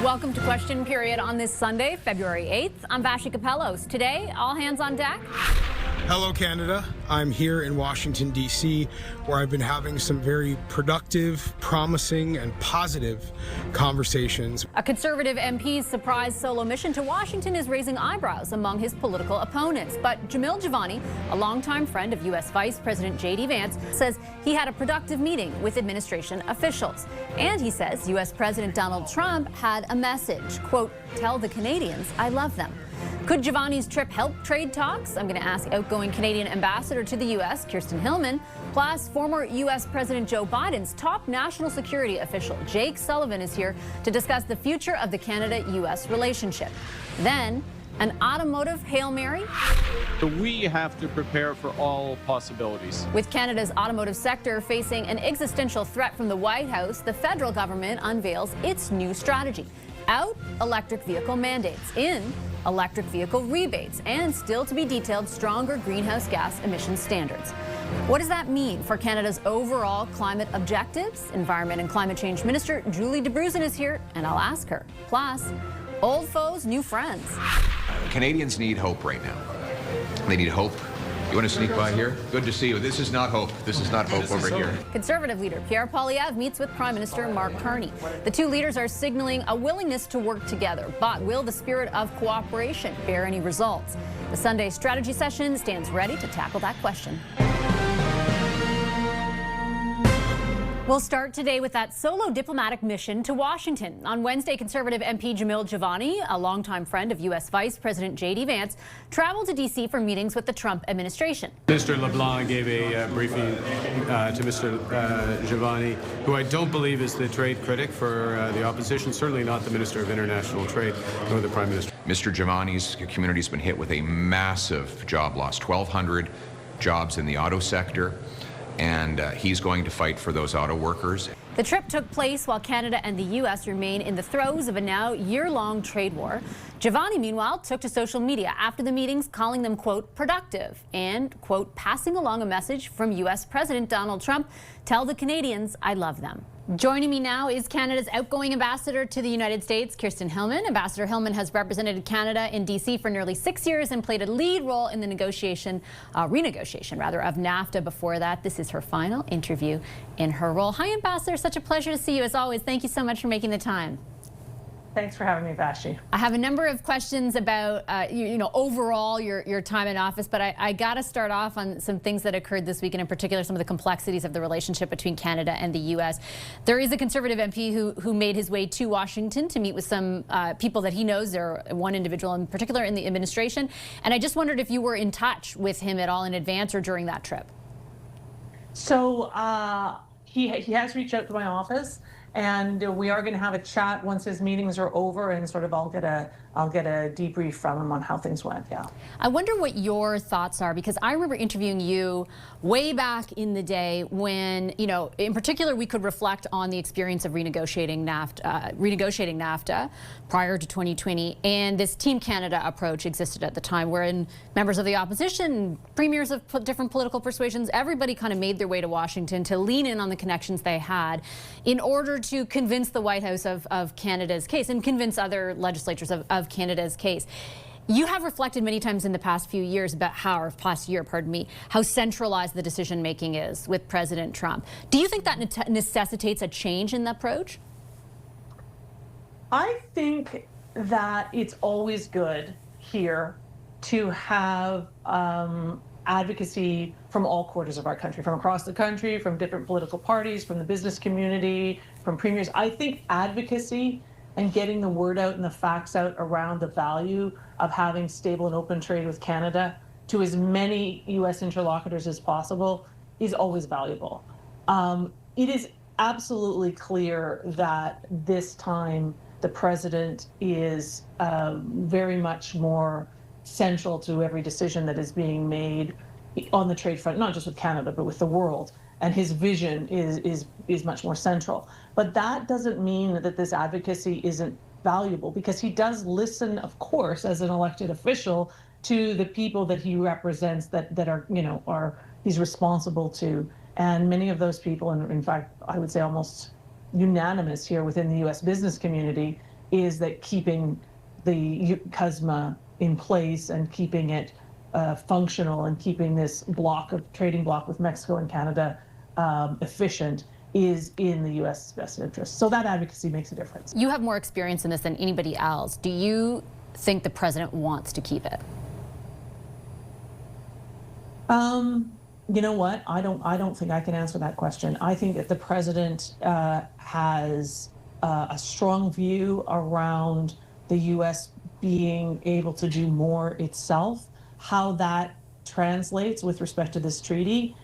Welcome to Question Period on this Sunday, February 8th. I'm Vassy Kapelos. Today, all hands on deck. Hello, Canada. I'm here in Washington, D.C., where I've been having some very productive, promising, and positive conversations. A Conservative MP's surprise solo mission to Washington is raising eyebrows among his political opponents. But Jamil Jivani, a longtime friend of U.S. Vice President J.D. Vance, says he had a productive meeting with administration officials. And he says U.S. President Donald Trump had a message, quote, "Tell the Canadians I love them." Could Jivani's trip help trade talks? I'm going to ask outgoing Canadian ambassador to the U.S., Kirsten Hillman, plus former U.S. President Joe Biden's top national security official, Jake Sullivan, is here to discuss the future of the Canada-U.S. relationship. Then, an automotive Hail Mary? We have to prepare for all possibilities. With Canada's automotive sector facing an existential threat from the White House, the federal government unveils its new strategy. Out electric vehicle mandates, in electric vehicle rebates, and still to be detailed stronger greenhouse gas emission standards. What does that mean for Canada's overall climate objectives? Environment and Climate Change Minister Julie Dabrusin is here, and I'll ask her. Plus, old foes, new friends. Canadians need hope right now. They need hope. You want to sneak by here? Good to see you. This is not hope. This is not hope over here. Conservative leader Pierre Poilievre meets with Prime Minister Mark Carney. The two leaders are signaling a willingness to work together, but will the spirit of cooperation bear any results? The Sunday strategy session stands ready to tackle that question. We'll start today with that solo diplomatic mission to Washington. On Wednesday, Conservative MP Jamil Jivani, a longtime friend of U.S. Vice President J.D. Vance, traveled to D.C. for meetings with the Trump administration. Mr. LeBlanc gave a briefing to Mr. Jivani, who I don't believe is the trade critic for the opposition, certainly not the Minister of International Trade, nor the Prime Minister. Mr. Jivani's community has been hit with a massive job loss, 1,200 jobs in the auto sector. And he's going to fight for those auto workers. The trip took place while Canada and the U.S. remain in the throes of a now year-long trade war. Jivani, meanwhile, took to social media after the meetings, calling them, quote, productive, and, quote, passing along a message from U.S. President Donald Trump, "Tell the Canadians I love them." Joining me now is Canada's outgoing ambassador to the United States, Kirsten Hillman. Ambassador Hillman has represented Canada in D.C. for nearly 6 years and played a lead role in the renegotiation of NAFTA before that. This is her final interview in her role. Hi, Ambassador. Such a pleasure to see you as always. Thank you so much for making the time. Thanks for having me, Vassy. I have a number of questions about, overall your time in office, but I got to start off on some things that occurred this week, and in particular some of the complexities of the relationship between Canada and the U.S. There is a Conservative MP who made his way to Washington to meet with some people that he knows. There one individual in particular in the administration, and I just wondered if you were in touch with him at all in advance or during that trip. So he has reached out to my office. And we are going to have a chat once his meetings are over, and sort of I'll get a debrief from him on how things went. Yeah. I wonder what your thoughts are, because I remember interviewing you way back in the day when, in particular, we could reflect on the experience of renegotiating NAFTA prior to 2020, and this Team Canada approach existed at the time, wherein members of the opposition, premiers of different political persuasions, everybody kind of made their way to Washington to lean in on the connections they had in order to convince the White House of Canada's case and convince other legislatures of Canada's case. You have reflected many times in the past few years about how centralized the decision making is with President Trump. Do you think that necessitates a change in the approach? I think that it's always good here to have advocacy from all quarters of our country, from across the country, from different political parties, from the business community, from premiers. I think advocacy and getting the word out and the facts out around the value of having stable and open trade with Canada to as many U.S. interlocutors as possible is always valuable. It is absolutely clear that this time the president is very much more central to every decision that is being made on the trade front, not just with Canada, but with the world. And his vision is much more central. But that doesn't mean that this advocacy isn't valuable, because he does listen, of course, as an elected official, to the people that he represents, that are he's responsible to. And many of those people, and in fact, I would say almost unanimous here within the U.S. business community, is that keeping the CUSMA in place and keeping it functional and keeping this trading block with Mexico and Canada efficient is in the U.S.'s best interest. So that advocacy makes a difference. You have more experience in this than anybody else. Do you think the president wants to keep it? You know what? I don't think I can answer that question. I think that the president has a strong view around the U.S. being able to do more itself. How that translates with respect to this treaty,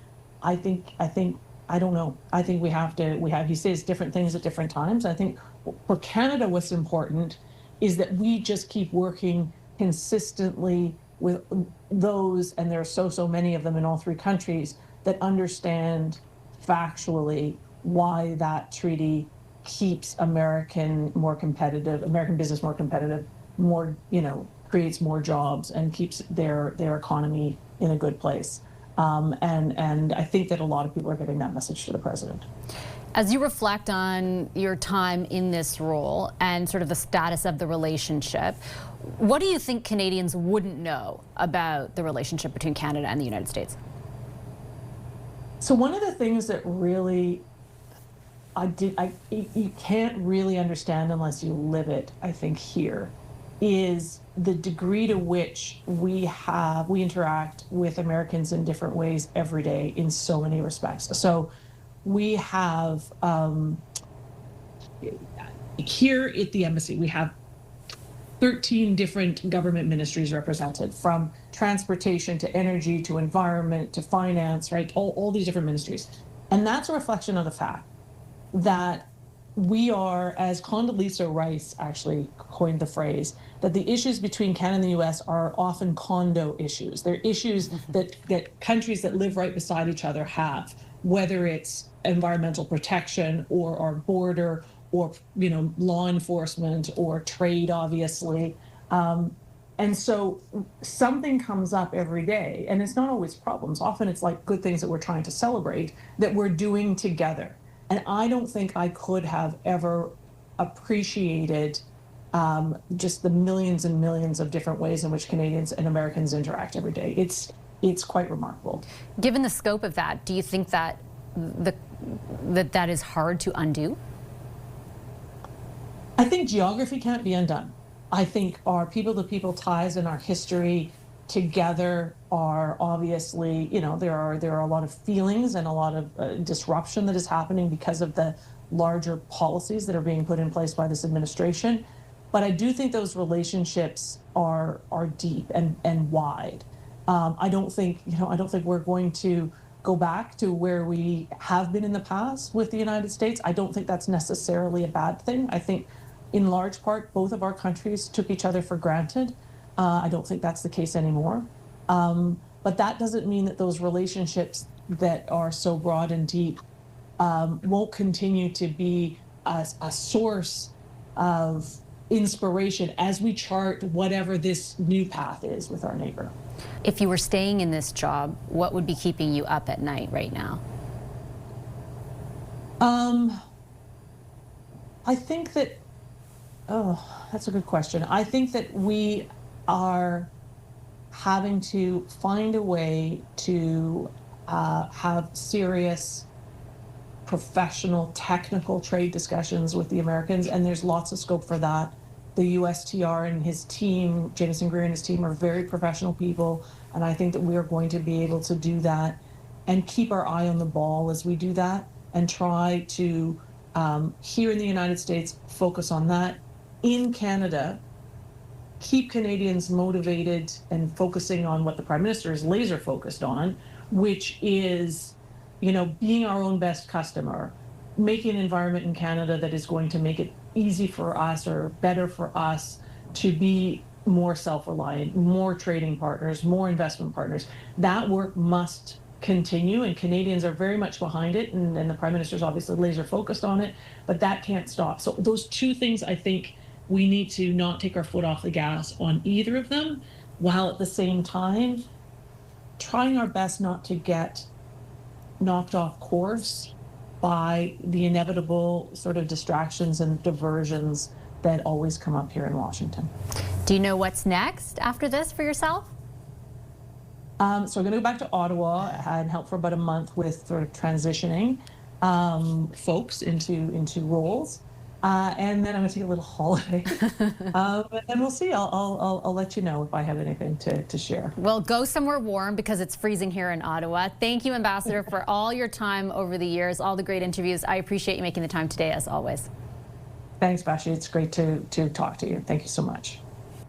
I don't know. I think he says different things at different times. I think for Canada, what's important is that we just keep working consistently with those, and there are so many of them in all three countries, that understand factually why that treaty keeps American business more competitive, creates more jobs and keeps their economy in a good place. And I think that a lot of people are getting that message to the president. As you reflect on your time in this role and sort of the status of the relationship, what do you think Canadians wouldn't know about the relationship between Canada and the United States? So one of the things that really you can't really understand unless you live it, I think, here, is the degree to which we interact with Americans in different ways every day in so many respects. So we have, here at the embassy, we have 13 different government ministries represented, from transportation to energy to environment to finance, right? All these different ministries. And that's a reflection of the fact that we are, as Condoleezza Rice actually coined the phrase, that the issues between Canada and the US are often condo issues. They're issues that countries that live right beside each other have, whether it's environmental protection or our border or law enforcement or trade, obviously. And so something comes up every day, and it's not always problems. Often it's like good things that we're trying to celebrate that we're doing together. And I don't think I could have ever appreciated just the millions and millions of different ways in which Canadians and Americans interact every day. It's quite remarkable. Given the scope of that, do you think that that is hard to undo? I think geography can't be undone. I think our people-to-people ties and our history together are obviously, there are a lot of feelings and a lot of disruption that is happening because of the larger policies that are being put in place by this administration. But I do think those relationships are deep and wide. I don't think we're going to go back to where we have been in the past with the United States. I don't think that's necessarily a bad thing. I think in large part, both of our countries took each other for granted. I don't think that's the case anymore. But that doesn't mean that those relationships that are so broad and deep won't continue to be a source of inspiration as we chart whatever this new path is with our neighbor. If you were staying in this job, what would be keeping you up at night right now? I think that, that's a good question. I think that we are having to find a way to have serious, professional, technical trade discussions with the Americans, and there's lots of scope for that. The USTR and his team, Jameson Greer and his team, are very professional people, and I think that we are going to be able to do that and keep our eye on the ball as we do that, and try to, here in the United States, focus on that. In Canada, keep Canadians motivated and focusing on what the Prime Minister is laser focused on, which is, being our own best customer, making an environment in Canada that is going to make it easy for us or better for us to be more self-reliant, more trading partners, more investment partners. That work must continue, and Canadians are very much behind it, and the Prime Minister is obviously laser focused on it, but that can't stop. So those two things, I think we need to not take our foot off the gas on either of them, while at the same time trying our best not to get knocked off course by the inevitable sort of distractions and diversions that always come up here in Washington. Do you know what's next after this for yourself? So I'm going to go back to Ottawa and help for about a month with sort of transitioning folks into roles. And then I'm going to take a little holiday, and we'll see. I'll let you know if I have anything to share. Well, go somewhere warm because it's freezing here in Ottawa. Thank you, Ambassador, for all your time over the years, all the great interviews. I appreciate you making the time today, as always. Thanks, Vassy. It's great to talk to you. Thank you so much.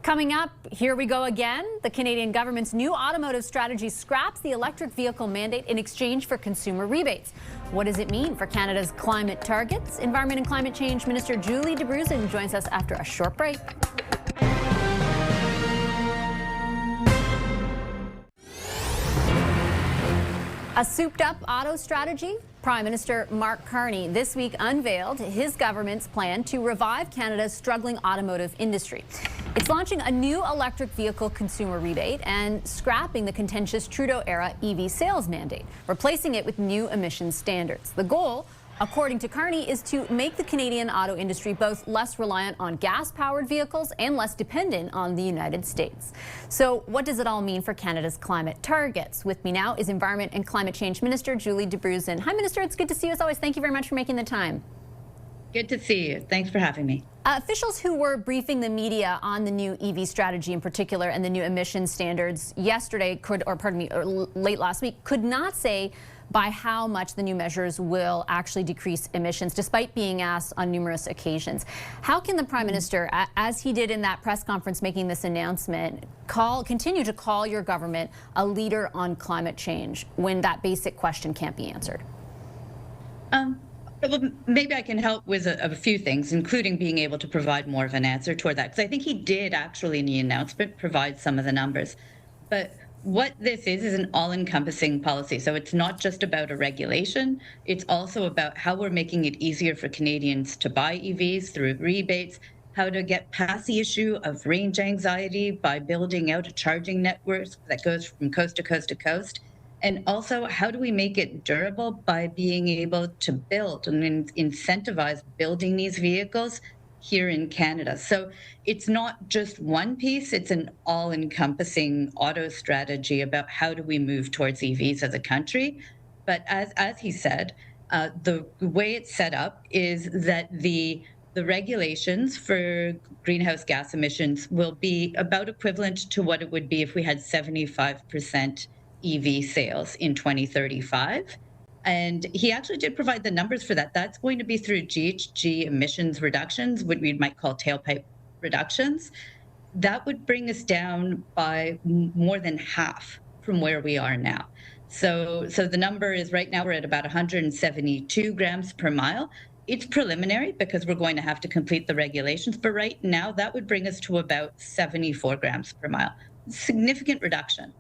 Coming up, here we go again. The Canadian government's new automotive strategy scraps the electric vehicle mandate in exchange for consumer rebates. What does it mean for Canada's climate targets? Environment and Climate Change Minister Julie Dabrusin joins us after a short break. A souped-up auto strategy? Prime Minister Mark Carney this week unveiled his government's plan to revive Canada's struggling automotive industry. It's launching a new electric vehicle consumer rebate and scrapping the contentious Trudeau-era EV sales mandate, replacing it with new emissions standards. The goal, according to Carney, is to make the Canadian auto industry both less reliant on gas-powered vehicles and less dependent on the United States. So what does it all mean for Canada's climate targets? With me now is Environment and Climate Change Minister Julie Dabrusin. Hi, Minister. It's good to see you as always. Thank you very much for making the time. Good to see you. Thanks for having me. Officials who were briefing the media on the new EV strategy in particular and the new emission standards yesterday late last week could not say by how much the new measures will actually decrease emissions, despite being asked on numerous occasions. How can the Prime Minister, as he did in that press conference making this announcement, continue to call your government a leader on climate change when that basic question can't be answered? Well, maybe I can help with a few things, including being able to provide more of an answer toward that, because I think he did actually in the announcement provide some of the numbers. But what this is an all-encompassing policy. So it's not just about a regulation. It's also about how we're making it easier for Canadians to buy EVs through rebates, how to get past the issue of range anxiety by building out a charging network that goes from coast to coast to coast. And also, how do we make it durable by being able to build and incentivize building these vehicles here in Canada? So it's not just one piece, it's an all-encompassing auto strategy about how do we move towards EVs as a country. But as he said, the way it's set up is that the regulations for greenhouse gas emissions will be about equivalent to what it would be if we had 75% EV sales in 2035. And he actually did provide the numbers for that. That's going to be through GHG emissions reductions, what we might call tailpipe reductions. That would bring us down by more than half from where we are now. So the number is right now we're at about 172 grams per mile. It's preliminary because we're going to have to complete the regulations, but right now that would bring us to about 74 grams per mile. Significant reduction.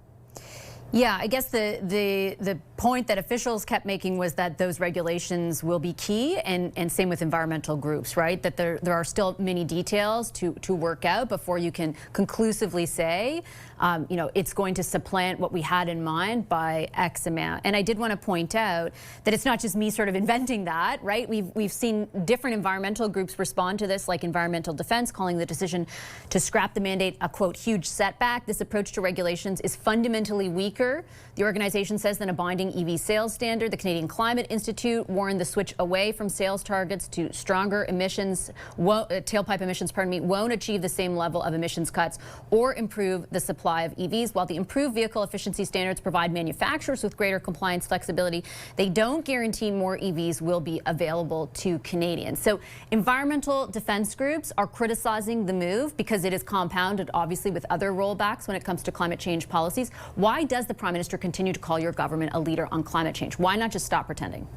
Yeah, I guess the point that officials kept making was that those regulations will be key, and same with environmental groups, right? That there are still many details to work out before you can conclusively say, it's going to supplant what we had in mind by X amount. And I did want to point out that it's not just me sort of inventing that, right? We've seen different environmental groups respond to this, like Environmental Defense, calling the decision to scrap the mandate a, quote, huge setback. This approach to regulations is fundamentally weaker, the organization says, than a binding EV sales standard. The Canadian Climate Institute warned the switch away from sales targets to stronger emissions, tailpipe emissions, won't achieve the same level of emissions cuts or improve the supply of EVs. While the improved vehicle efficiency standards provide manufacturers with greater compliance flexibility, they don't guarantee more EVs will be available to Canadians. So environmental defense groups are criticizing the move because it is compounded, obviously, with other rollbacks when it comes to climate change policies. Why does the Prime Minister continue to call your government a leader on climate change? Why not just stop pretending?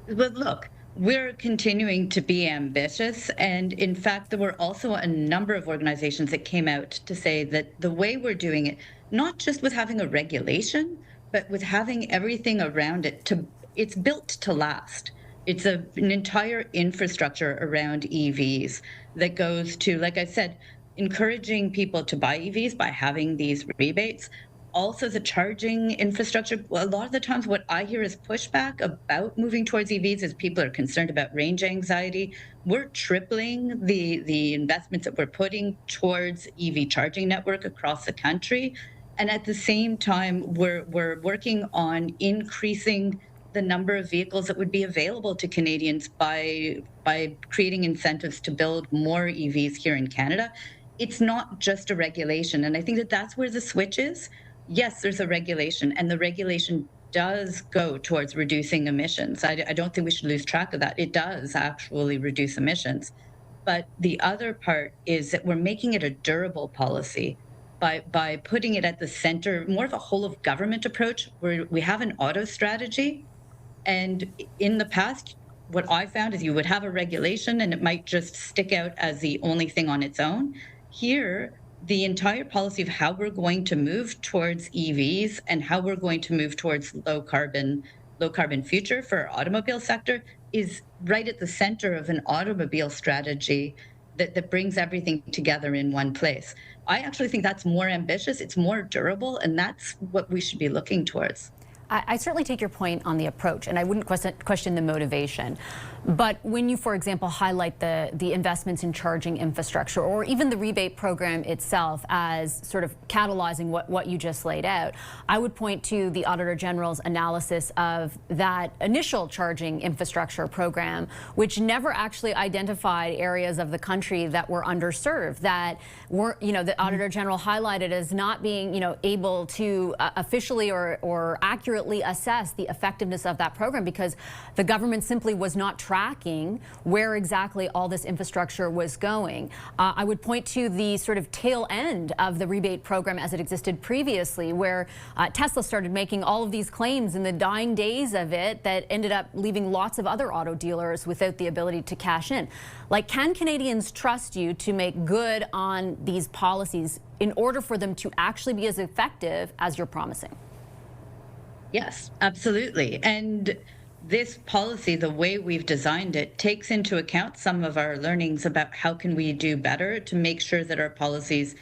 But look, we're continuing to be ambitious. And in fact, there were also a number of organizations that came out to say that the way we're doing it, not just with having a regulation, but with having everything around it, it's built to last. It's an entire infrastructure around EVs that goes to, like I said, encouraging people to buy EVs by having these rebates, also the charging infrastructure. A lot of the times what I hear is pushback about moving towards EVs is people are concerned about range anxiety. We're tripling the investments that we're putting towards EV charging network across the country. And at the same time, we're working on increasing the number of vehicles that would be available to Canadians by creating incentives to build more EVs here in Canada. It's not just a regulation. And I think that that's where the switch is. Yes, there's a regulation, and the regulation does go towards reducing emissions. I don't think we should lose track of that. It does actually reduce emissions. But the other part is that we're making it a durable policy by putting it at the center, more of a whole of government approach, where we have an auto strategy. And in the past, what I found is you would have a regulation and it might just stick out as the only thing on its own. Here, the entire policy of how we're going to move towards EVs and how we're going to move towards low carbon future for our automobile sector is right at the center of an automobile strategy that brings everything together in one place. I actually think that's more ambitious, it's more durable, and that's what we should be looking towards. I certainly take your point on the approach, and I wouldn't question the motivation. But when you, for example, highlight the investments in charging infrastructure or even the rebate program itself as sort of catalyzing what you just laid out, I would point to the Auditor General's analysis of that initial charging infrastructure program, which never actually identified areas of the country that were underserved, that were, the Auditor General highlighted as not being, able to officially or accurately assess the effectiveness of that program because the government simply was not tracking where exactly all this infrastructure was going. I would point to the sort of tail end of the rebate program as it existed previously, where Tesla started making all of these claims in the dying days of it that ended up leaving lots of other auto dealers without the ability to cash in. Like, can Canadians trust you to make good on these policies in order for them to actually be as effective as you're promising? Yes, absolutely. And this policy, the way we've designed it, takes into account some of our learnings about how can we do better to make sure that our policies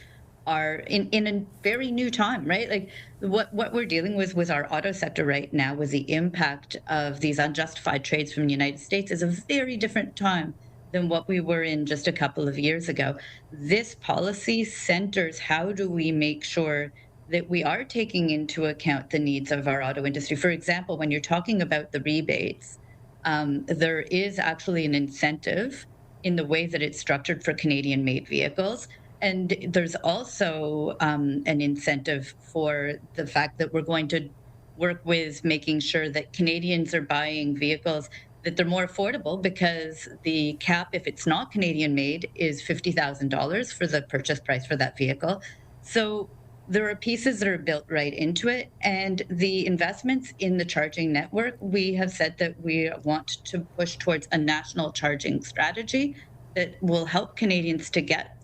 are in a very new time, right? Like what we're dealing with our auto sector right now, with the impact of these unjustified trades from the United States, is a very different time than what we were in just a couple of years ago. This policy centers how do we make sure that we are taking into account the needs of our auto industry. For example, when you're talking about the rebates, there is actually an incentive in the way that it's structured for Canadian-made vehicles. And there's also an incentive for the fact that we're going to work with making sure that Canadians are buying vehicles that they're more affordable, because the cap, if it's not Canadian-made, is $50,000 for the purchase price for that vehicle. So there are pieces that are built right into it. And the investments in the charging network, we have said that we want to push towards a national charging strategy that will help Canadians to get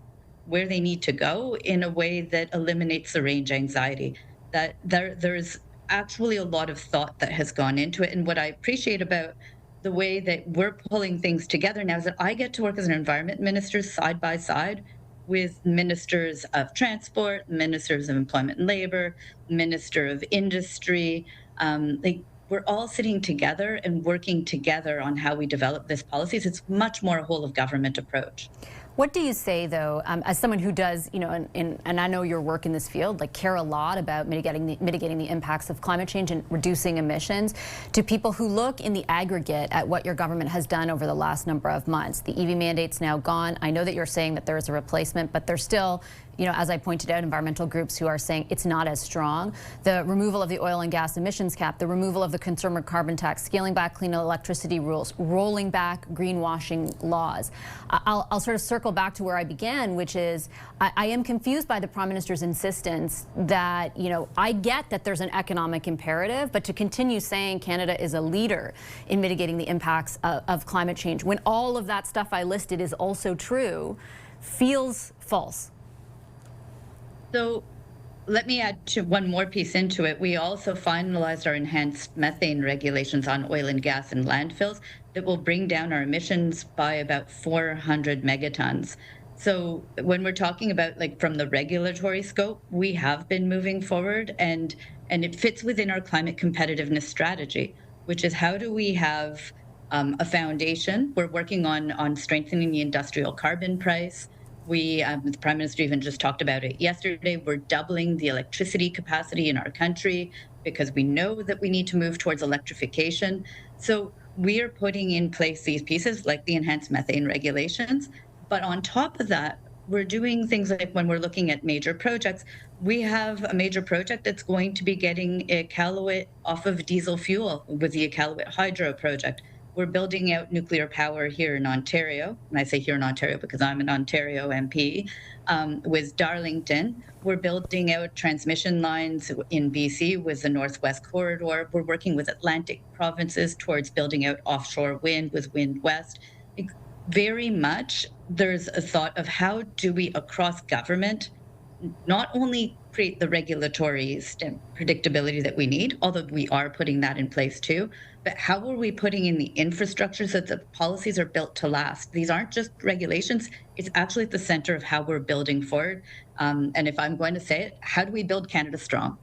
where they need to go in a way that eliminates the range anxiety. That there's actually a lot of thought that has gone into it. And what I appreciate about the way that we're pulling things together now is that I get to work as an environment minister side by side with ministers of transport, ministers of employment and labor, minister of industry. We're all sitting together and working together on how we develop this policies. It's much more a whole of government approach. What do you say, though, as someone who does, and I know your work in this field, care a lot about mitigating the impacts of climate change and reducing emissions, to people who look in the aggregate at what your government has done over the last number of months? The EV mandate's now gone. I know that you're saying that there is a replacement, but there's still, as I pointed out, environmental groups who are saying it's not as strong. The removal of the oil and gas emissions cap, the removal of the consumer carbon tax, scaling back clean electricity rules, rolling back greenwashing laws. I'll sort of circle back to where I began, which is I am confused by the Prime Minister's insistence that, I get that there's an economic imperative, but to continue saying Canada is a leader in mitigating the impacts of climate change when all of that stuff I listed is also true feels false. So let me add one more piece into it. We also finalized our enhanced methane regulations on oil and gas and landfills that will bring down our emissions by about 400 megatons. So when we're talking about like from the regulatory scope, we have been moving forward, and it fits within our climate competitiveness strategy, which is how do we have a foundation. We're working on strengthening the industrial carbon price. The Prime Minister even just talked about it yesterday. We're doubling the electricity capacity in our country because we know that we need to move towards electrification. So we are putting in place these pieces like the enhanced methane regulations. But on top of that, we're doing things like when we're looking at major projects, we have a major project that's going to be getting Iqaluit off of diesel fuel with the Iqaluit Hydro project. We're building out nuclear power here in Ontario, and I say here in Ontario because I'm an Ontario MP, with Darlington. We're building out transmission lines in BC with the Northwest Corridor. We're working with Atlantic provinces towards building out offshore wind with Wind West. Very much there's a thought of how do we, across government, not only create the regulatory predictability that we need, although we are putting that in place too, but how are we putting in the infrastructure so that the policies are built to last? These aren't just regulations, it's actually at the center of how we're building forward. And if I'm going to say it, how do we build Canada strong?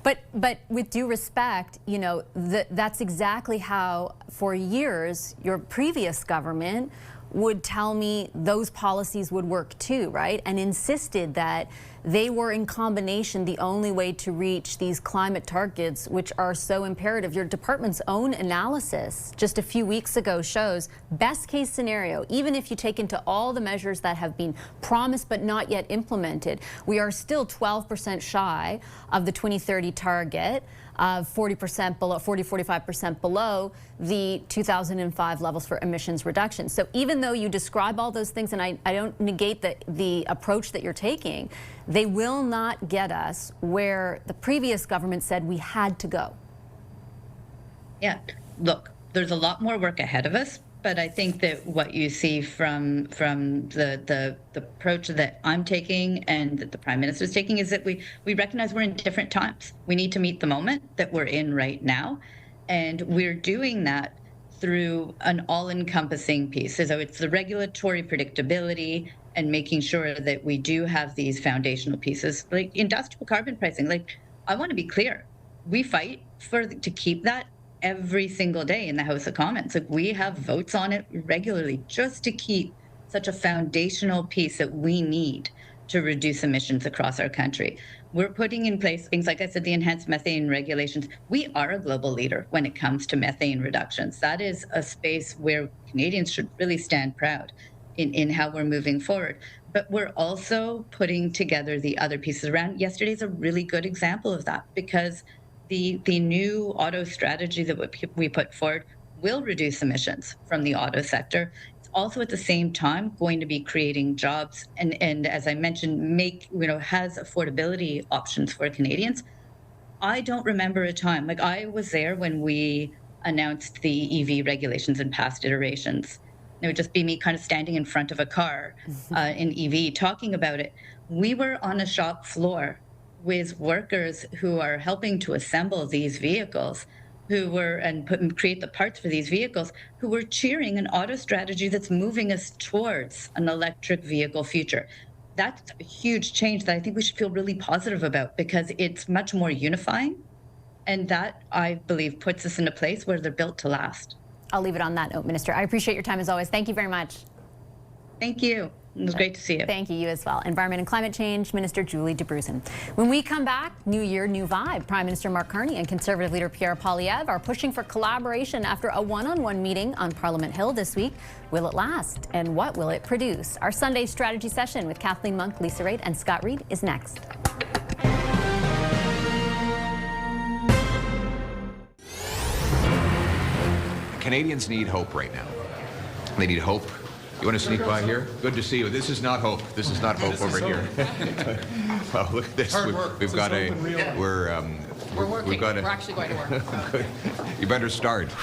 But with due respect, you know, that's exactly how, for years, your previous government would tell me those policies would work too, right? And insisted that they were in combination the only way to reach these climate targets, which are so imperative. Your department's own analysis just a few weeks ago shows best case scenario, even if you take into all the measures that have been promised but not yet implemented, we are still 12% shy of the 2030 target. 40% below, 45% below the 2005 levels for emissions reduction. So even though you describe all those things, and I don't negate the approach that you're taking, they will not get us where the previous government said we had to go. Yeah, look, there's a lot more work ahead of us, but I think that what you see from the approach that I'm taking and that the Prime Minister is taking is that we recognize we're in different times. We need to meet the moment that we're in right now, and we're doing that through an all-encompassing piece. So it's the regulatory predictability and making sure that we do have these foundational pieces, like industrial carbon pricing. Like, I want to be clear, we fight to keep that every single day in the House of Commons. Like, we have votes on it regularly just to keep such a foundational piece that we need to reduce emissions across our country. We're putting in place things like I said, the enhanced methane regulations. We are a global leader when it comes to methane reductions. That is a space where Canadians should really stand proud in how we're moving forward. But we're also putting together the other pieces around. Yesterday's a really good example of that, because the new auto strategy that we put forward will reduce emissions from the auto sector. It's also at the same time going to be creating jobs and as I mentioned, has affordability options for Canadians. I don't remember a time, like I was there when we announced the EV regulations in past iterations. It would just be me kind of standing in front of a car in EV talking about it. We were on a shop floor with workers who are helping to assemble these vehicles, create the parts for these vehicles, who were cheering an auto strategy that's moving us towards an electric vehicle future. That's a huge change that I think we should feel really positive about, because it's much more unifying. And that, I believe, puts us in a place where they're built to last. I'll leave it on that note, Minister. I appreciate your time as always. Thank you very much. Thank you. It was great to see you. Thank you as well. Environment and Climate Change Minister Julie Dabrusin. When we come back, new year, new vibe. Prime Minister Mark Carney and Conservative leader Pierre Poilievre are pushing for collaboration after a one-on-one meeting on Parliament Hill this week. Will it last? And what will it produce? Our Sunday strategy session with Kathleen Monk, Lisa Raitt, and Scott Reed is next. Canadians need hope right now. They need hope. You want to sneak by here? Good to see you. This is not hope. This is not hope over here. Well, look at this. We've got a. We're working. We're actually going to work. You better start.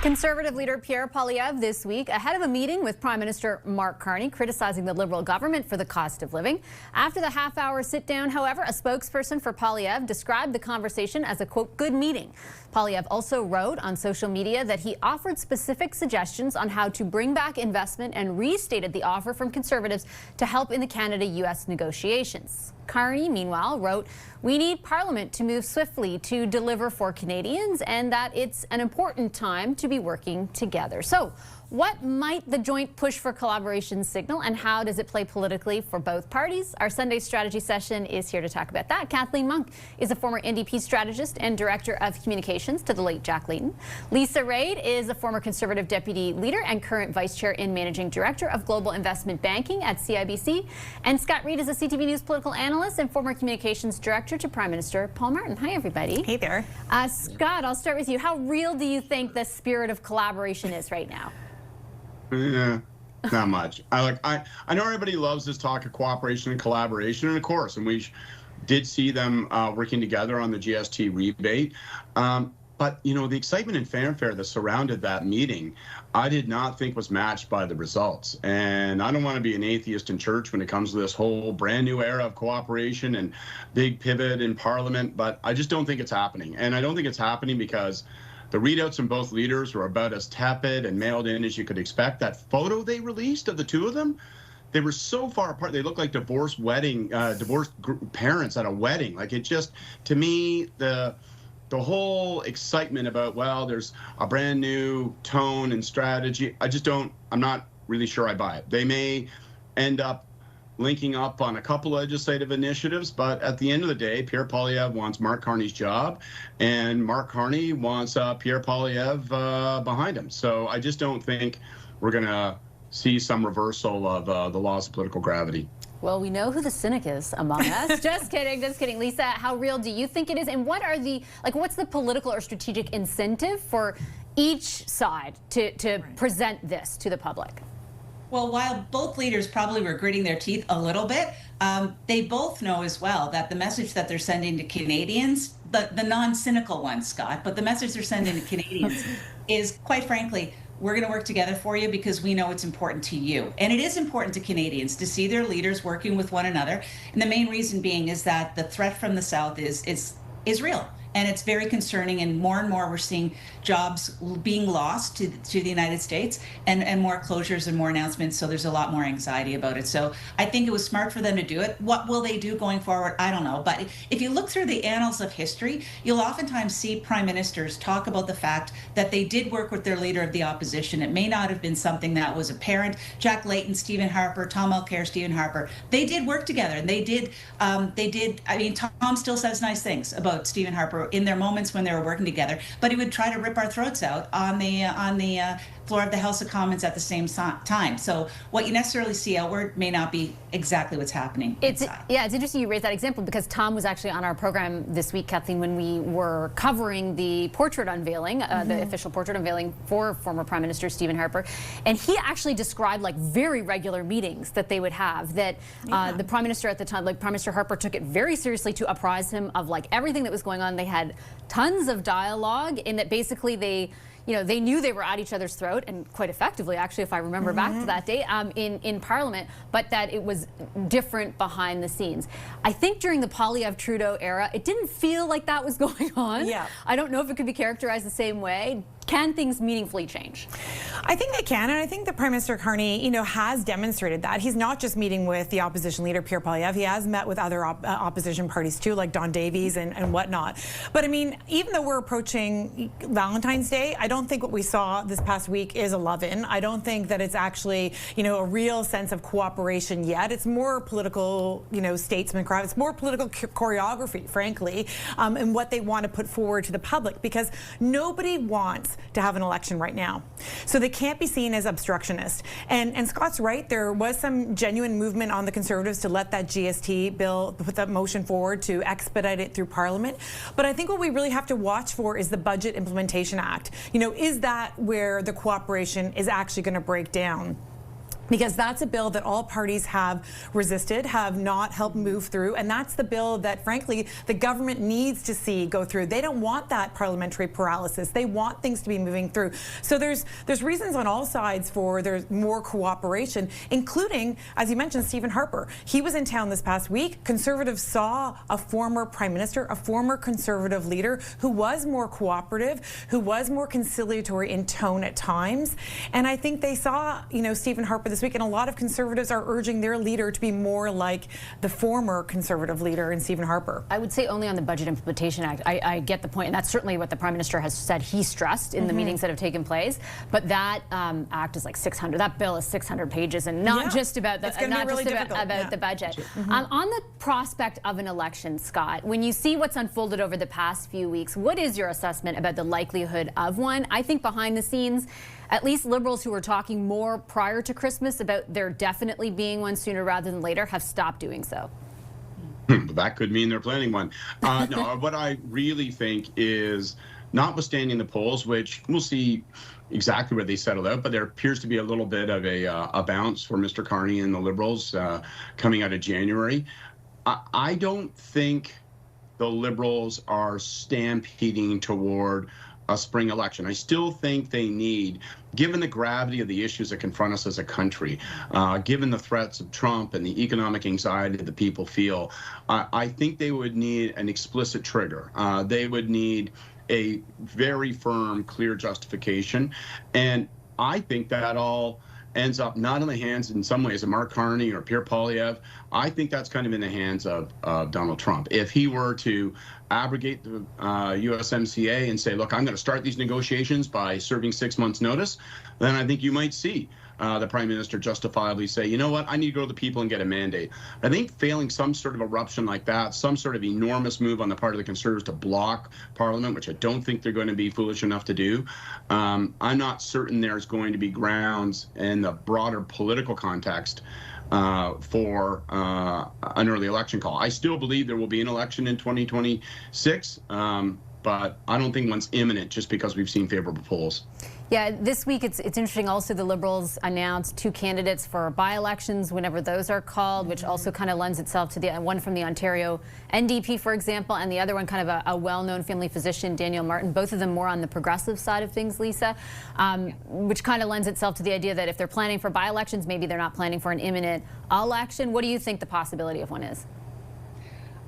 Conservative leader Pierre Poilievre this week ahead of a meeting with Prime Minister Mark Carney criticizing the Liberal government for the cost of living. After the half-hour sit-down, however, a spokesperson for Poilievre described the conversation as a, quote, good meeting. Poilievre also wrote on social media that he offered specific suggestions on how to bring back investment and restated the offer from Conservatives to help in the Canada-US negotiations. Carney, meanwhile, wrote, "We need Parliament to move swiftly to deliver for Canadians and that it's an important time to be working together." So what might the joint push for collaboration signal and how does it play politically for both parties? Our Sunday strategy session is here to talk about that. Kathleen Monk is a former NDP strategist and director of communications to the late Jack Layton. Lisa Raidd is a former Conservative deputy leader and current vice chair and managing director of global investment banking at CIBC. And Scott Reid is a CTV News political analyst and former communications director to Prime Minister Paul Martin. Hi, everybody. Hey there. Scott, I'll start with you. How real do you think the spirit of collaboration is right now? Not much. I know everybody loves this talk of cooperation and collaboration, and of course, and we did see them working together on the GST rebate. But you know, the excitement and fanfare that surrounded that meeting, I did not think was matched by the results. And I don't want to be an atheist in church when it comes to this whole brand new era of cooperation and big pivot in Parliament, but I just don't think it's happening. And I don't think it's happening because the readouts from both leaders were about as tepid and mailed in as you could expect. That photo they released of the two of them, they were so far apart. They looked like divorced parents at a wedding. Like, it just, to me, the whole excitement about, well, there's a brand new tone and strategy, I'm not really sure I buy it. They may end up linking up on a couple legislative initiatives, but at the end of the day, Pierre Poilievre wants Mark Carney's job, and Mark Carney wants Pierre Poilievre behind him. So I just don't think we're going to see some reversal of the laws of political gravity. Well, we know who the cynic is among us. Just kidding, just kidding. Lisa, how real do you think it is? And what are what's the political or strategic incentive for each side to present this to the public? Well, while both leaders probably were gritting their teeth a little bit, they both know as well that the message that they're sending to Canadians, the non-cynical ones, Scott, but the message they're sending to Canadians is, quite frankly, we're going to work together for you because we know it's important to you. And it is important to Canadians to see their leaders working with one another. And the main reason being is that the threat from the South is real. And it's very concerning, and more we're seeing jobs being lost to the United States and more closures and more announcements, so there's a lot more anxiety about it. So I think it was smart for them to do it. What will they do going forward? I don't know. But if you look through the annals of history, you'll oftentimes see prime ministers talk about the fact that they did work with their leader of the opposition. It may not have been something that was apparent. Jack Layton, Stephen Harper, Tom Mulcair, Stephen Harper, they did work together, and they did. I mean, Tom still says nice things about Stephen Harper in their moments when they were working together, but he would try to rip our throats out on the floor of the House of Commons at the same time. So what you necessarily see outward may not be exactly what's happening inside. Yeah, it's interesting you raise that example because Tom was actually on our program this week, Kathleen, when we were covering the portrait unveiling, the official portrait unveiling for former Prime Minister Stephen Harper, and he actually described like very regular meetings that they would have. That the Prime Minister at the time, like Prime Minister Harper, took it very seriously to apprise him of like everything that was going on. They had tons of dialogue, in that basically they knew they were at each other's throat, and quite effectively, actually, if I remember back to that day, in Parliament, but that it was different behind the scenes. I think during the Poilievre-Trudeau era, it didn't feel like that was going on. Yeah. I don't know if it could be characterized the same way. Can things meaningfully change? I think they can, and I think that Prime Minister Carney, has demonstrated that. He's not just meeting with the opposition leader, Pierre Poilievre. He has met with other opposition parties too, like Don Davies and whatnot. But I mean, even though we're approaching Valentine's Day, I don't think what we saw this past week is a love-in. I don't think that it's actually, a real sense of cooperation yet. It's more political, statesmancraft. It's more political choreography, frankly, and what they want to put forward to the public, because nobody wants to have an election right now. So they can't be seen as obstructionist. And Scott's right, there was some genuine movement on the Conservatives to let that GST bill, put that motion forward to expedite it through Parliament. But I think what we really have to watch for is the Budget Implementation Act. Is that where the cooperation is actually going to break down? Because that's a bill that all parties have resisted, have not helped move through, and that's the bill that, frankly, the government needs to see go through. They don't want that parliamentary paralysis. They want things to be moving through. So there's reasons on all sides for there's more cooperation, including, as you mentioned, Stephen Harper. He was in town this past week. Conservatives saw a former prime minister, a former conservative leader who was more cooperative, who was more conciliatory in tone at times, and I think they saw, Stephen Harper this week, and a lot of conservatives are urging their leader to be more like the former conservative leader in Stephen Harper. I would say only on the Budget Implementation Act. I get the point, and that's certainly what the Prime Minister has said he stressed in the meetings that have taken place. But that act is like 600. That bill is 600 pages, and not just about the the budget. On the prospect of an election, Scott, when you see what's unfolded over the past few weeks, what is your assessment about the likelihood of one? I think behind the scenes, at least Liberals who were talking more prior to Christmas about there definitely being one sooner rather than later have stopped doing so. That could mean they're planning one. No, what I really think is, notwithstanding the polls, which we'll see exactly where they settle out, but there appears to be a little bit of a bounce for Mr. Carney and the Liberals coming out of January. I don't think the Liberals are stampeding toward a spring election. I still think they need, given the gravity of the issues that confront us as a country, given the threats of Trump and the economic anxiety that people feel, I think they would need an explicit trigger. They would need a very firm, clear justification. And I think that all ends up not in the hands, in some ways, of Mark Carney or Pierre Poilievre. I think that's kind of in the hands of Donald Trump. If he were to abrogate the USMCA and say, look, I'm going to start these negotiations by serving 6 months' notice, then I think you might see the Prime Minister justifiably say, you know what, I need to go to the people and get a mandate. I think failing some sort of eruption like that, some sort of enormous move on the part of the Conservatives to block Parliament, which I don't think they're going to be foolish enough to do, I'm not certain there's going to be grounds in the broader political context for an early election call. I still believe there will be an election in 2026, but I don't think one's imminent just because we've seen favorable polls. Yeah, this week it's interesting also the Liberals announced 2 candidates for by-elections whenever those are called, which also kind of lends itself to the one from the Ontario NDP, for example, and the other one kind of a well-known family physician, Daniel Martin, both of them more on the progressive side of things, Lisa, which kind of lends itself to the idea that if they're planning for by-elections, maybe they're not planning for an imminent election. What do you think the possibility of one is?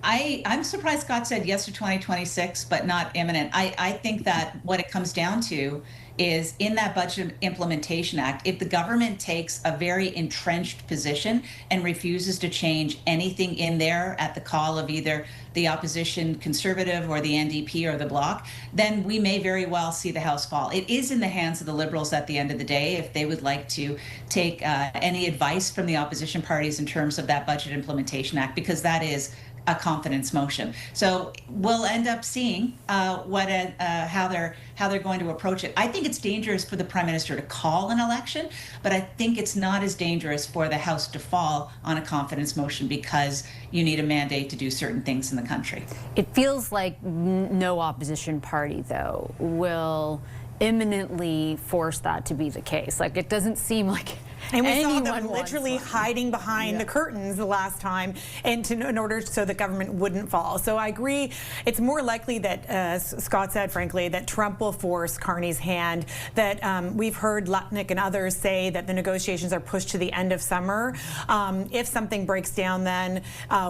I'm surprised Scott said yes to 2026, but not imminent. I think that what it comes down to is in that Budget Implementation Act, if the government takes a very entrenched position and refuses to change anything in there at the call of either the opposition Conservative or the NDP or the Bloc, then we may very well see the House fall. It is in the hands of the Liberals at the end of the day if they would like to take any advice from the opposition parties in terms of that Budget Implementation Act, because that is a confidence motion. So we'll end up seeing how they're going to approach it. I think it's dangerous for the Prime Minister to call an election, but I think it's not as dangerous for the House to fall on a confidence motion because you need a mandate to do certain things in the country. It feels like no opposition party, though, will imminently force that to be the case. Like, it doesn't seem like and we saw them literally hiding behind the curtains the last time, and in order so the government wouldn't fall. So I agree. It's more likely that, as Scott said, frankly, that Trump will force Carney's hand. That we've heard Lutnick and others say that the negotiations are pushed to the end of summer. If something breaks down then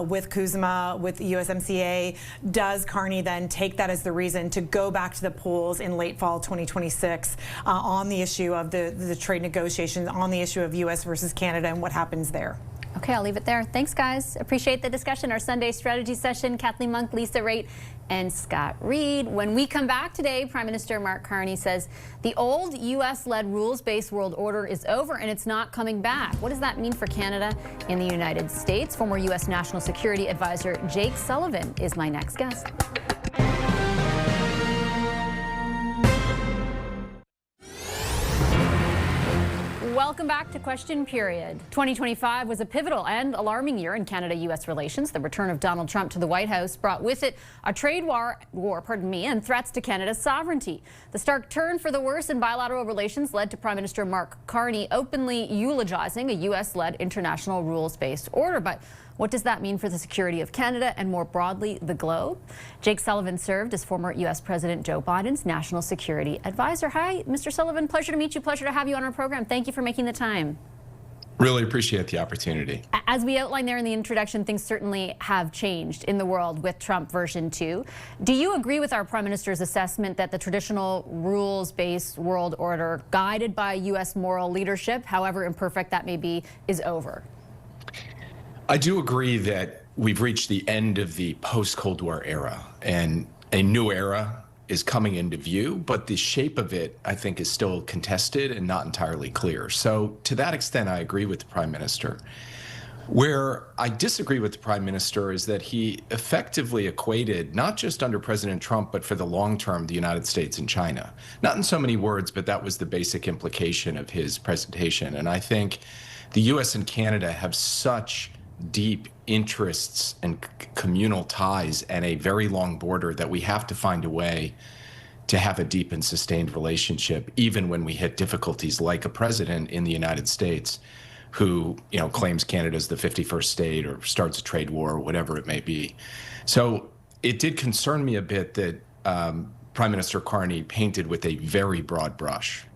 with CUSMA, with the USMCA, does Carney then take that as the reason to go back to the polls in late fall 2026 on the issue of the trade negotiations, on the issue of U.S. versus Canada and what happens there? Okay, I'll leave it there. Thanks, guys. Appreciate the discussion. Our Sunday strategy session, Kathleen Monk, Lisa Raitt, and Scott Reed. When we come back today, Prime Minister Mark Carney says the old U.S.-led rules-based world order is over and it's not coming back. What does that mean for Canada and the United States? Former U.S. National Security Advisor Jake Sullivan is my next guest. Welcome back to Question Period. 2025 was a pivotal and alarming year in Canada-U.S. relations. The return of Donald Trump to the White House brought with it a trade war, and threats to Canada's sovereignty. The stark turn for the worse in bilateral relations led to Prime Minister Mark Carney openly eulogizing a U.S.-led international rules-based order. But what does that mean for the security of Canada and more broadly the globe? Jake Sullivan served as former U.S. President Joe Biden's national security advisor. Hi, Mr. Sullivan. Pleasure to meet you. Pleasure to have you on our program. Thank you for making the time. Really appreciate the opportunity. As we outlined there in the introduction, things certainly have changed in the world with Trump version 2. Do you agree with our Prime Minister's assessment that the traditional rules-based world order guided by U.S. moral leadership, however imperfect that may be, is over? I do agree that we've reached the end of the post-Cold War era, and a new era is coming into view, but the shape of it, I think, is still contested and not entirely clear. So to that extent, I agree with the Prime Minister. Where I disagree with the Prime Minister is that he effectively equated, not just under President Trump, but for the long term, the United States and China. Not in so many words, but that was the basic implication of his presentation. And I think the U.S. and Canada have such deep interests and communal ties and a very long border that we have to find a way to have a deep and sustained relationship, even when we hit difficulties like a president in the United States who, claims Canada's the 51st state or starts a trade war or whatever it may be. So it did concern me a bit that Prime Minister Carney painted with a very broad brush.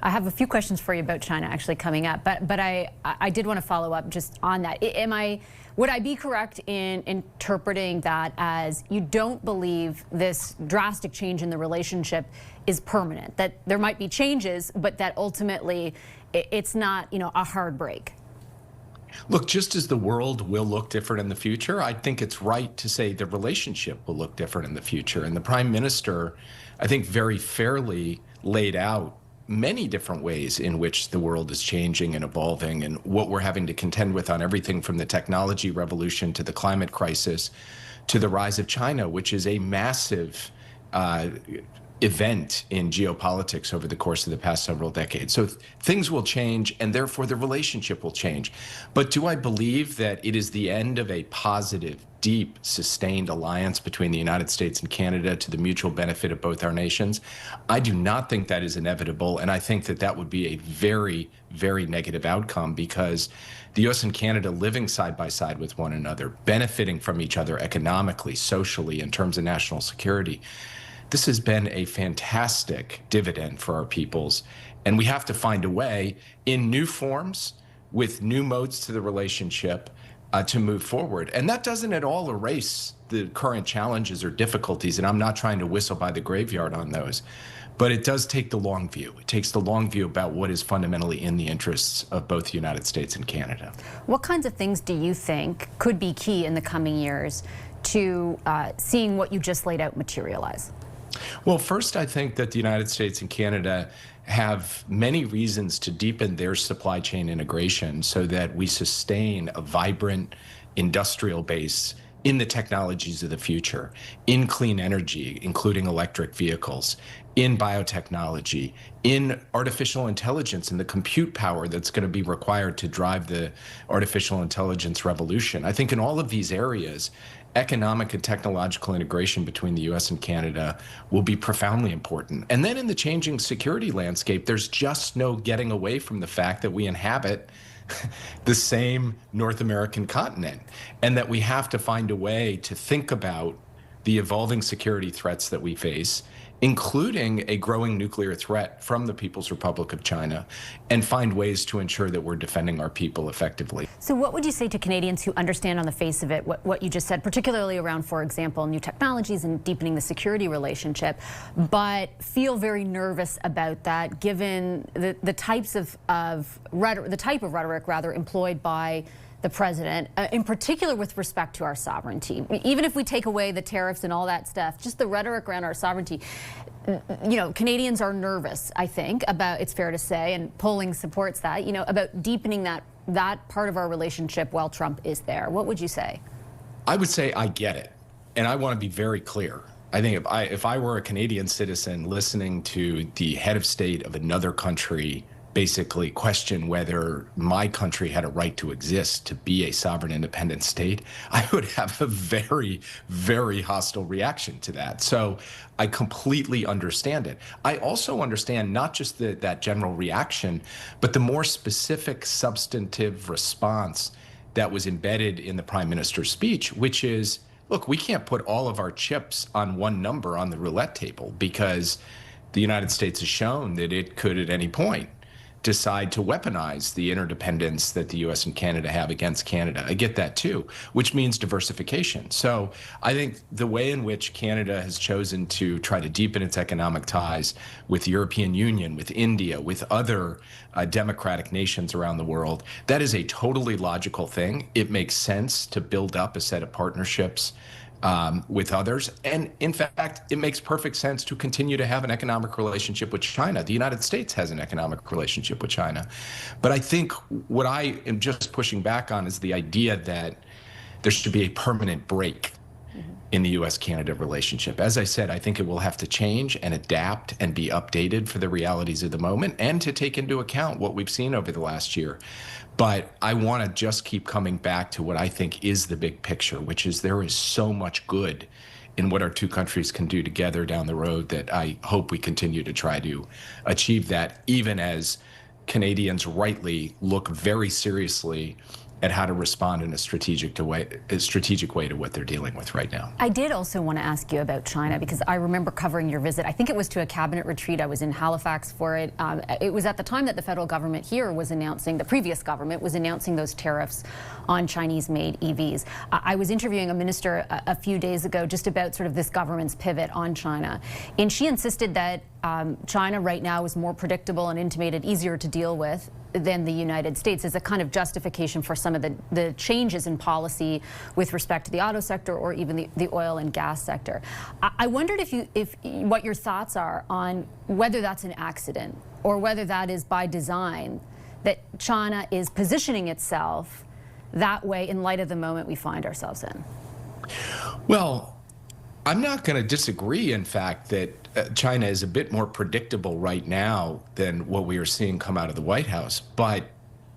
I have a few questions for you about China actually coming up, but I did want to follow up just on that. Would I be correct in interpreting that as you don't believe this drastic change in the relationship is permanent, that there might be changes, but that ultimately it's not, a hard break? Look, just as the world will look different in the future, I think it's right to say the relationship will look different in the future. And the Prime Minister, I think, very fairly laid out many different ways in which the world is changing and evolving and what we're having to contend with on everything from the technology revolution to the climate crisis to the rise of China, which is a massive event in geopolitics over the course of the past several decades. So things will change and therefore the relationship will change. But do I believe that it is the end of a positive, deep, sustained alliance between the United States and Canada to the mutual benefit of both our nations? I do not think that is inevitable, and I think that that would be a very, very negative outcome because the U.S. and Canada living side by side with one another, benefiting from each other economically, socially, in terms of national security, this has been a fantastic dividend for our peoples, and we have to find a way in new forms with new modes to the relationship to move forward. And that doesn't at all erase the current challenges or difficulties, and I'm not trying to whistle by the graveyard on those, but it does take the long view. It takes the long view about what is fundamentally in the interests of both the United States and Canada. What kinds of things do you think could be key in the coming years to seeing what you just laid out materialize? Well, first, I think that the United States and Canada have many reasons to deepen their supply chain integration so that we sustain a vibrant industrial base in the technologies of the future, in clean energy, including electric vehicles, in biotechnology, in artificial intelligence and the compute power that's going to be required to drive the artificial intelligence revolution. I think in all of these areas, economic and technological integration between the U.S. and Canada will be profoundly important. And then in the changing security landscape, there's just no getting away from the fact that we inhabit the same North American continent, and that we have to find a way to think about the evolving security threats that we face, including a growing nuclear threat from the People's Republic of China, and find ways to ensure that we're defending our people effectively. So what would you say to Canadians who understand on the face of it what you just said, particularly around, for example, new technologies and deepening the security relationship, but feel very nervous about that given the type of rhetoric employed by the president, in particular with respect to our sovereignty? Even if we take away the tariffs and all that stuff, just the rhetoric around our sovereignty, Canadians are nervous, I think, about, it's fair to say, and polling supports that, about deepening that part of our relationship while Trump is there. What would you say? I would say I get it, and I want to be very clear. I think if I were a Canadian citizen listening to the head of state of another country basically question whether my country had a right to exist, to be a sovereign independent state, I would have a very, very hostile reaction to that. So I completely understand it. I also understand not just that general reaction, but the more specific substantive response that was embedded in the Prime Minister's speech, which is, look, we can't put all of our chips on one number on the roulette table, because the United States has shown that it could at any point decide to weaponize the interdependence that the US and Canada have against Canada. I get that too, which means diversification. So I think the way in which Canada has chosen to try to deepen its economic ties with the European Union, with India, with other democratic nations around the world, that is a totally logical thing. It makes sense to build up a set of partnerships with others. And in fact, it makes perfect sense to continue to have an economic relationship with China. The United States has an economic relationship with China. But I think what I am just pushing back on is the idea that there should be a permanent break in the US-Canada relationship. As I said, I think it will have to change and adapt and be updated for the realities of the moment, and to take into account what we've seen over the last year. But I want to just keep coming back to what I think is the big picture, which is there is so much good in what our two countries can do together down the road that I hope we continue to try to achieve that, even as Canadians rightly look very seriously at how to respond in a strategic way to what they're dealing with right now. I did also want to ask you about China, because I remember covering your visit. I think it was to a cabinet retreat. I was in Halifax for it. It was at the time that the federal government here was announcing, the previous government was announcing those tariffs on Chinese-made EVs. I was interviewing a minister a few days ago just about sort of this government's pivot on China. And she insisted that China right now is more predictable and intimated, easier to deal with than the United States, as a kind of justification for some of the changes in policy with respect to the auto sector or even the oil and gas sector. I wondered if what your thoughts are on whether that's an accident or whether that is by design, that China is positioning itself that way in light of the moment we find ourselves in. Well, I'm not going to disagree, in fact, that China is a bit more predictable right now than what we are seeing come out of the White House. But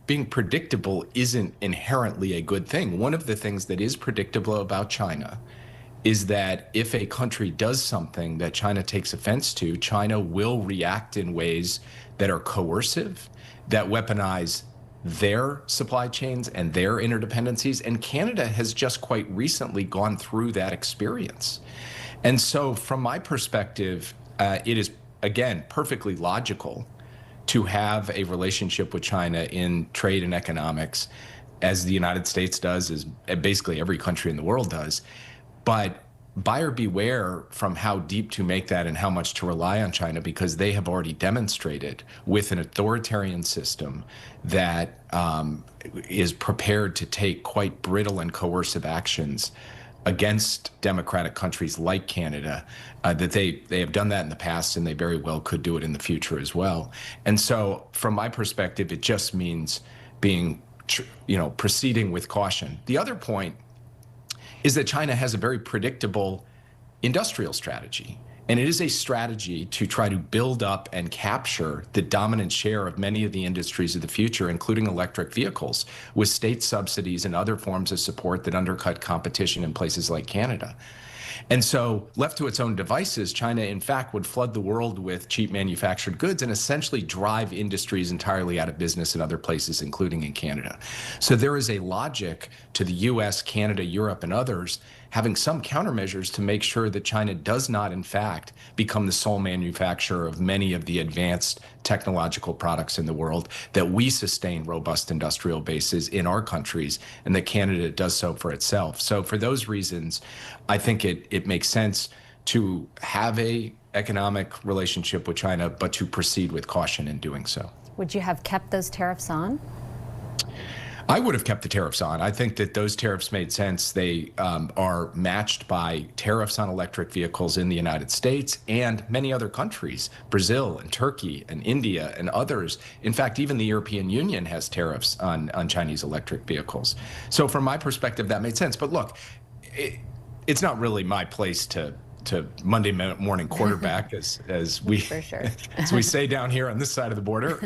being predictable isn't inherently a good thing. One of the things that is predictable about China is that if a country does something that China takes offense to, China will react in ways that are coercive, that weaponize their supply chains and their interdependencies. And Canada has just quite recently gone through that experience. And so from my perspective, it is, again, perfectly logical to have a relationship with China in trade and economics, as the United States does, as basically every country in the world does. But buyer beware from how deep to make that and how much to rely on China, because they have already demonstrated with an authoritarian system that is prepared to take quite brittle and coercive actions against democratic countries like Canada, that they have done that in the past, and they very well could do it in the future as well. And so from my perspective, it just means being, proceeding with caution. The other point is that China has a very predictable industrial strategy. And it is a strategy to try to build up and capture the dominant share of many of the industries of the future, including electric vehicles, with state subsidies and other forms of support that undercut competition in places like Canada. And so, left to its own devices, China, in fact, would flood the world with cheap manufactured goods and essentially drive industries entirely out of business in other places, including in Canada. So there is a logic to the US, Canada, Europe, and others having some countermeasures to make sure that China does not, in fact, become the sole manufacturer of many of the advanced technological products in the world, that we sustain robust industrial bases in our countries, and that Canada does so for itself. So for those reasons, I think it makes sense to have a economic relationship with China, but to proceed with caution in doing so. Would you have kept those tariffs on? I would have kept the tariffs on. I think that those tariffs made sense. They are matched by tariffs on electric vehicles in the United States and many other countries, Brazil and Turkey and India and others. In fact, even the European Union has tariffs on Chinese electric vehicles. So from my perspective, that made sense. But look, it's not really my place to Monday morning quarterback, as we as we say down here on this side of the border.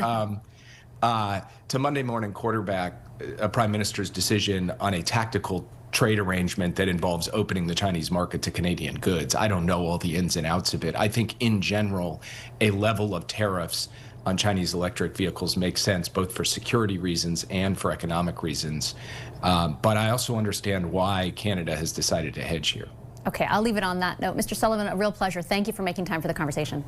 to Monday morning quarterback a prime minister's decision on a tactical trade arrangement that involves opening the Chinese market to Canadian goods. I don't know all the ins and outs of it. I think in general, a level of tariffs on Chinese electric vehicles makes sense both for security reasons and for economic reasons. But I also understand why Canada has decided to hedge here. Okay, I'll leave it on that note. Mr. Sullivan, a real pleasure. Thank you for making time for the conversation.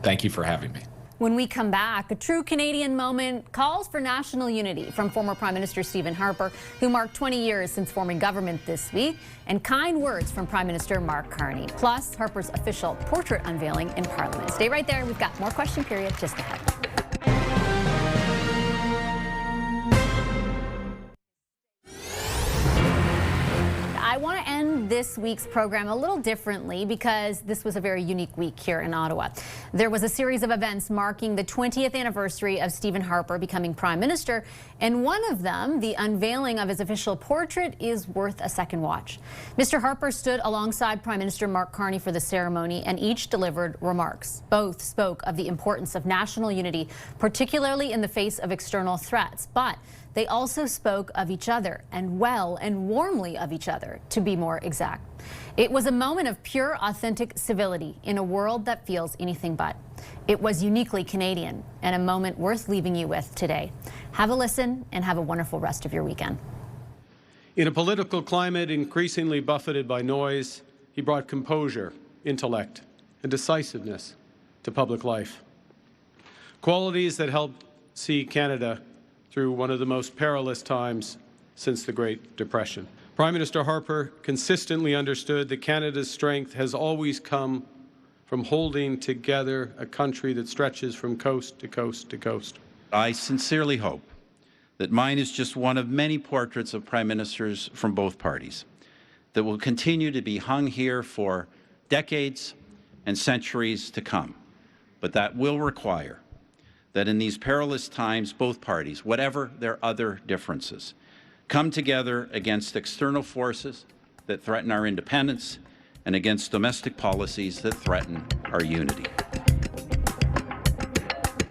Thank you for having me. When we come back, a true Canadian moment calls for national unity from former Prime Minister Stephen Harper, who marked 20 years since forming government this week, and kind words from Prime Minister Mark Carney, plus Harper's official portrait unveiling in Parliament. Stay right there. We've got more question period just ahead. I want to end this week's program a little differently because this was a very unique week here in Ottawa. There was a series of events marking the 20th anniversary of Stephen Harper becoming Prime Minister, and one of them, the unveiling of his official portrait, is worth a second watch. Mr. Harper stood alongside Prime Minister Mark Carney for the ceremony, and each delivered remarks. Both spoke of the importance of national unity, particularly in the face of external threats, but they also spoke of each other, and well and warmly of each other, to be more exact. It was a moment of pure, authentic civility in a world that feels anything but. It was uniquely Canadian, and a moment worth leaving you with today. Have a listen, and have a wonderful rest of your weekend. In a political climate increasingly buffeted by noise, he brought composure, intellect, and decisiveness to public life. Qualities that helped see Canada through one of the most perilous times since the Great Depression. Prime Minister Harper consistently understood that Canada's strength has always come from holding together a country that stretches from coast to coast to coast. I sincerely hope that mine is just one of many portraits of prime ministers from both parties that will continue to be hung here for decades and centuries to come, but that will require that in these perilous times, both parties, whatever their other differences, come together against external forces that threaten our independence and against domestic policies that threaten our unity.